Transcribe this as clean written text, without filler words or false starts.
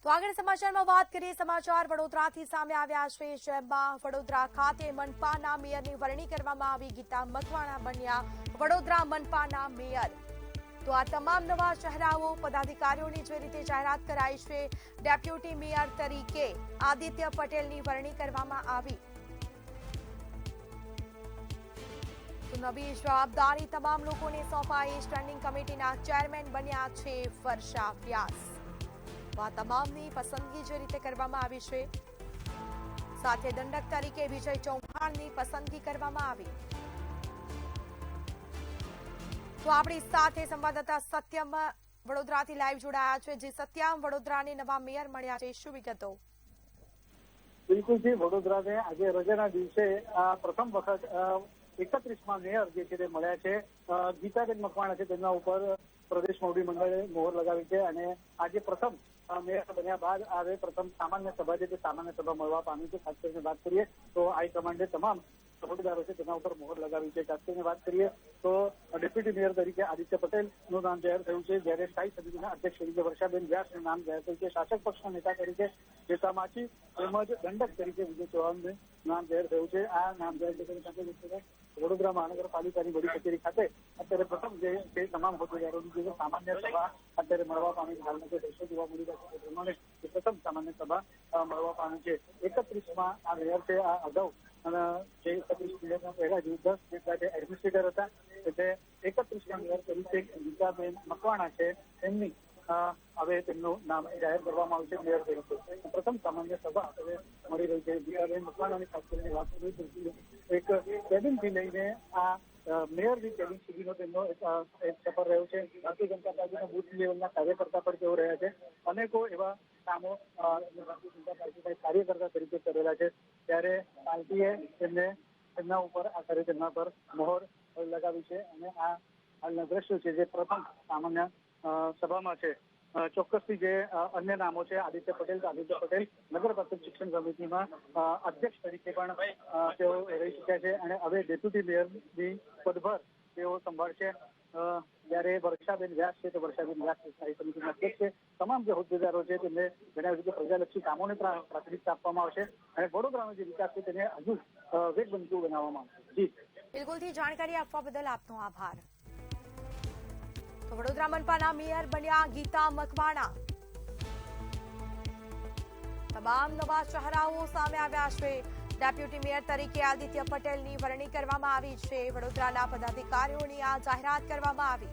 તો આગળ સમાચારમાં વાત કરીએ। સમાચાર વડોદરાથી સામે આવ્યા છે, જેમાં વડોદરા ખાતે મનપાના મેયરની વરણી કરવામાં આવી। ગીતા મકવાણા બન્યા વડોદરા મનપાના મેયર। તો આ તમામ નવા ચહેરાઓ પદાધિકારીઓની જે રીતે જાહેરાત કરાઈ છે, ડેપ્યુટી મેયર તરીકે આદિત્ય પટેલની વરણી કરવામાં આવી। તો નવી જવાબદારી તમામ લોકોને સોંપાઈ। સ્ટેન્ડિંગ કમિટીના ચેરમેન બન્યા છે વર્ષા વ્યાસ। આ તમામની પસંદગી જે રીતે કરવામાં આવી છે, સાથે દંડક તરીકે વિજય ચૌહાણની પસંદગી કરવામાં આવી। તો આપણી સાથે સંવાદદાતા સત્યમ વડોદરાથી લાઈવ જોડાયા છે। જે સત્યમ, વડોદરાને નવા મેયર મળ્યા છે, શું વિગતો? બિલકુલ જી, વડોદરાને આજે રજાના દિવસે પ્રથમ વખત 31મા મેયર જે છે તે મળ્યા છે। ગીતાબેન મકવાણા છે, તેમના ઉપર પ્રદેશ મોવડી મંડળે મોહર લગાવી છે અને આજે પ્રથમ મેયર બન્યા બાદ હવે પ્રથમ સામાન્ય સભા છે તે સામાન્ય સભા મળવા પામી છે। ખાસ કરીને વાત કરીએ તો હાઈકમાન્ડે તમામ હોદ્દેદારો છે તેના ઉપર મોહર લગાવી છે। ખાસ કરીને વાત કરીએ તો ડેપ્યુટી મેયર તરીકે આદિત્ય પટેલનું નામ જાહેર થયું છે, જ્યારે સ્થાયી સમિતિના અધ્યક્ષ તરીકે વર્ષાબેન વ્યાસનું નામ જાહેર થયું છે। શાસક પક્ષના નેતા તરીકે જેતા માછી તેમજ દંડક તરીકે વિજય ચૌહાણનું નામ જાહેર થયું છે। આ નામ જાહેર થતાની સાથે વડોદરા મહાનગરપાલિકાની વડી કચેરી ખાતે અત્યારે પ્રથમ જે તમામ હોદ્દેદારોની જે સામાન્ય સભા અત્યારે મળવા પામી હાલમાં જે દ્રશ્યો જોવા મળી રહ્યા છે તે પ્રમાણે પ્રથમ સામાન્ય સભા મળવા પામી છે। 31મા આ મેયર છે। આ અગાઉ જે 31 મેયરના પહેલા જે 10 જેટલા જે એડમિનિસ્ટ્રેટર હતા, એટલે 31મા મેયર તરીકે ગીતાબેન મકવાણા છે, તેમની હવે તેમનું નામ જાહેર કરવામાં આવશે મેયર તરીકે। પ્રથમ સામાન્ય સભા હવે મળી રહી છે। ગીતાબેન મકવાણાની ખાસ કરીને વાત કરીએ એક કેબિનથી લઈને આ મેયરની કેબિન સુધીનો તેમનો એક સફર રહ્યો છે। ભારતીય જનતા પાર્ટીના બુથ લેવલના કાર્યકર્તા પણ તેઓ રહ્યા છે। અનેકો એવા કામો ભારતીય જનતા પાર્ટીના કાર્યકર્તા તરીકે કરેલા છે, ત્યારે પાર્ટીએ તેમના ઉપર આખરે તેમના પર મોહર લગાવી છે અને આ હાલના દ્રશ્યો છે જે પ્રથમ સામાન્ય સભામાં છે। ચોક્કસથી જે અન્ય નામો છે, આદિત્ય પટેલ નગર પ્રાથમિક શિક્ષણ સમિતિમાં અધ્યક્ષ તરીકે પણ તેઓ રહી ચૂક્યા છે અને હવે ડેપ્યુટી મેયરની પદભાર તેઓ સંભાળશે। જ્યારે વર્ષાબેન વ્યાસ છે તો વર્ષાબેન વ્યાસ સ્થાયી સમિતિના અધ્યક્ષ છે। તમામ જે હોદ્દેદારો છે તેમને જણાવ્યું કે પ્રજાલક્ષી કામોને પ્રાથમિકતા આપવામાં આવશે અને વડોદરાનો જે વિકાસ છે તેને હજુ વેગબંધુ બનાવવામાં આવશે। જી બિલકુલથી જાણકારી આપવા બદલ આપનો આભાર। તો વડોદરા મનપાના મેયર બન્યા ગીતા મકવાણા। તમામ નવા ચહેરાઓ સામે આવ્યા છે। ડેપ્યુટી મેયર તરીકે આદિત્ય પટેલની વરણી કરવામાં આવી છે। વડોદરાના પદાધિકારીઓની આ જાહેરાત કરવામાં આવી।